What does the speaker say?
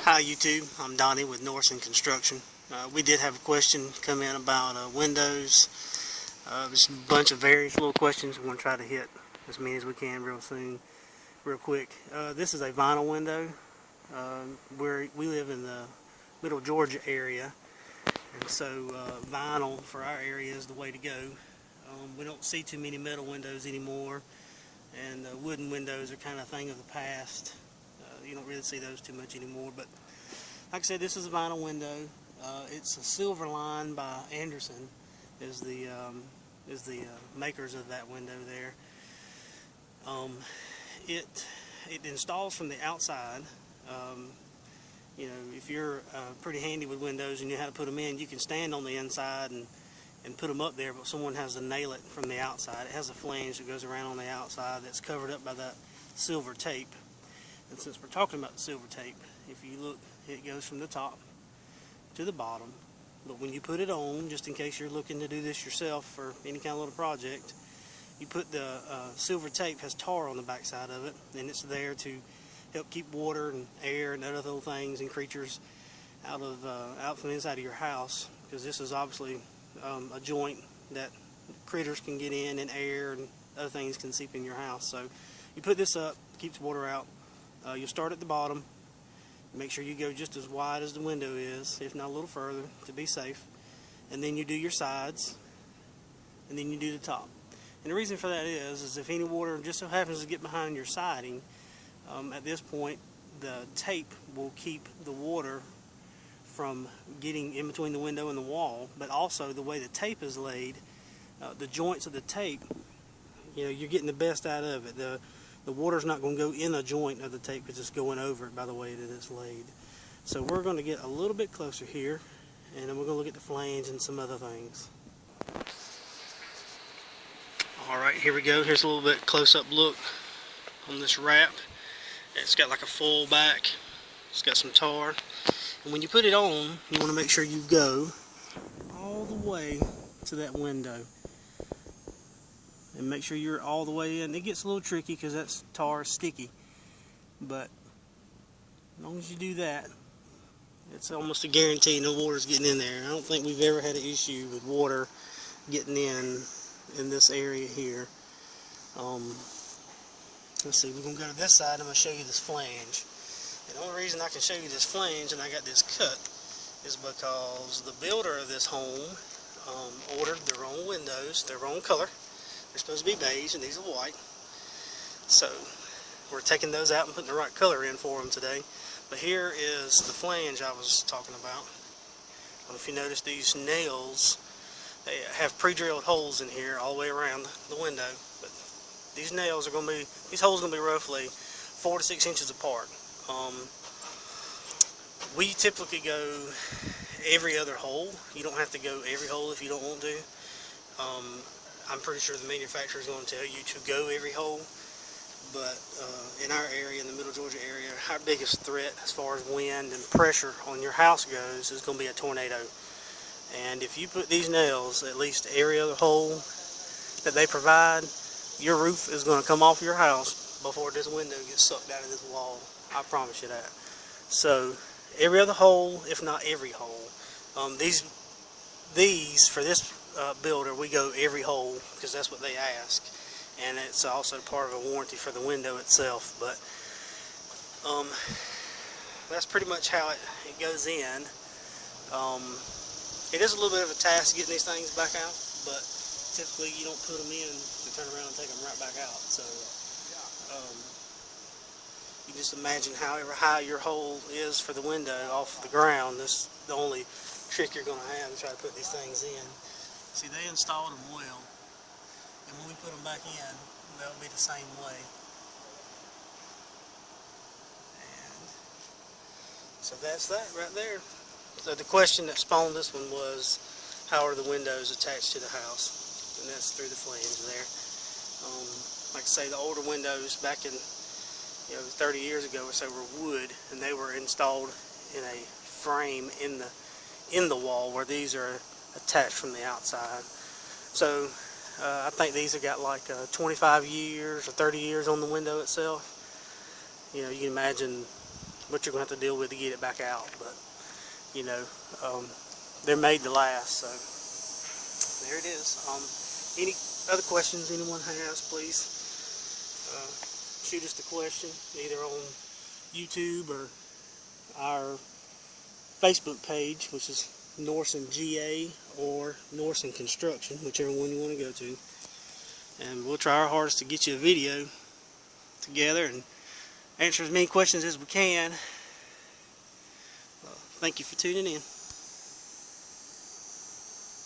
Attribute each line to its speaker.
Speaker 1: Hi YouTube, I'm Donnie with Norson Construction. We did have a question come in about windows. There's a bunch of various little questions. We're going to try to hit as many as we can real quick. This is a vinyl window. We live in the Middle Georgia area, and so vinyl for our area is the way to go. We don't see too many metal windows anymore, and wooden windows are kind of a thing of the past. You don't really see those too much anymore, but like I said, this is a vinyl window. It's a Silverline by Andersen is the makers of that window there. It installs from the outside. You know, if you're pretty handy with windows and you know how to put them in, you can stand on the inside and put them up there, but someone has to nail it from the outside. It has a flange that goes around on the outside that's covered up by that silver tape. And since we're talking about the silver tape, if you look, it goes from the top to the bottom. But when you put it on, just in case you're looking to do this yourself for any kind of little project, you put the silver tape has tar on the back side of it, and it's there to help keep water and air and other little things and creatures out from the inside of your house, because this is obviously a joint that critters can get in, and air and other things can seep in your house. So you put this up, keeps water out. You'll start at the bottom. Make sure you go just as wide as the window is, if not a little further, to be safe. And then you do your sides, and then you do the top. And the reason for that is if any water just so happens to get behind your siding, at this point the tape will keep the water from getting in between the window and the wall. But also the way the tape is laid, the joints of the tape, you know, you're getting the best out of it. The water's not going to go in a joint of the tape because it's going over it by the way that it's laid. So we're going to get a little bit closer here, and then we're going to look at the flange and some other things. Alright, here we go. Here's a little bit close-up look on this wrap. It's got like a full back. It's got some tar. And when you put it on, you want to make sure you go all the way to that window. And make sure you're all the way in. It gets a little tricky because that tar is sticky, but as long as you do that, it's almost a guarantee no water's getting in there. I don't think we've ever had an issue with water getting in this area here. Let's see, we're going to go to this side. I'm going to show you this flange. And the only reason I can show you this flange and I got this cut is because the builder of this home ordered their own windows, their own color. They're supposed to be beige, and these are white. So we're taking those out and putting the right color in for them today. But here is the flange I was talking about. I don't know if you notice these nails, they have pre-drilled holes in here all the way around the window. But these nails are going to be, these holes are going to be roughly 4 to 6 inches apart. We typically go every other hole. You don't have to go every hole if you don't want to. I'm pretty sure the manufacturer is going to tell you to go every hole, but in our area, in the Middle Georgia area, our biggest threat as far as wind and pressure on your house goes is going to be a tornado. And if you put these nails at least every other hole that they provide, your roof is going to come off your house before this window gets sucked out of this wall. I promise you that. So every other hole, if not every hole. These for this builder, we go every hole because that's what they ask, and it's also part of a warranty for the window itself. But that's pretty much how it goes in. It is a little bit of a task getting these things back out, but typically you don't put them in to turn around and take them right back out. So you just imagine however high your hole is for the window off the ground. This is the only trick you're going to have to try to put these things in. See, they installed them well, and when we put them back in, they'll be the same way. And so that's that right there. So the question that spawned this one was, how are the windows attached to the house? And that's through the flange there. Like I say, the older windows back in 30 years ago or so were wood, and they were installed in a frame in the wall, where these are attached from the outside. So I think these have got like 25 years or 30 years on the window itself. You know, you can imagine what you're going to have to deal with to get it back out. But you know, they're made to last. So there it is. Any other questions anyone has, please shoot us the question either on YouTube or our Facebook page, which is Norson GA or Norson Construction, whichever one you want to go to, and we'll try our hardest to get you a video together and answer as many questions as we can. Thank you for tuning in.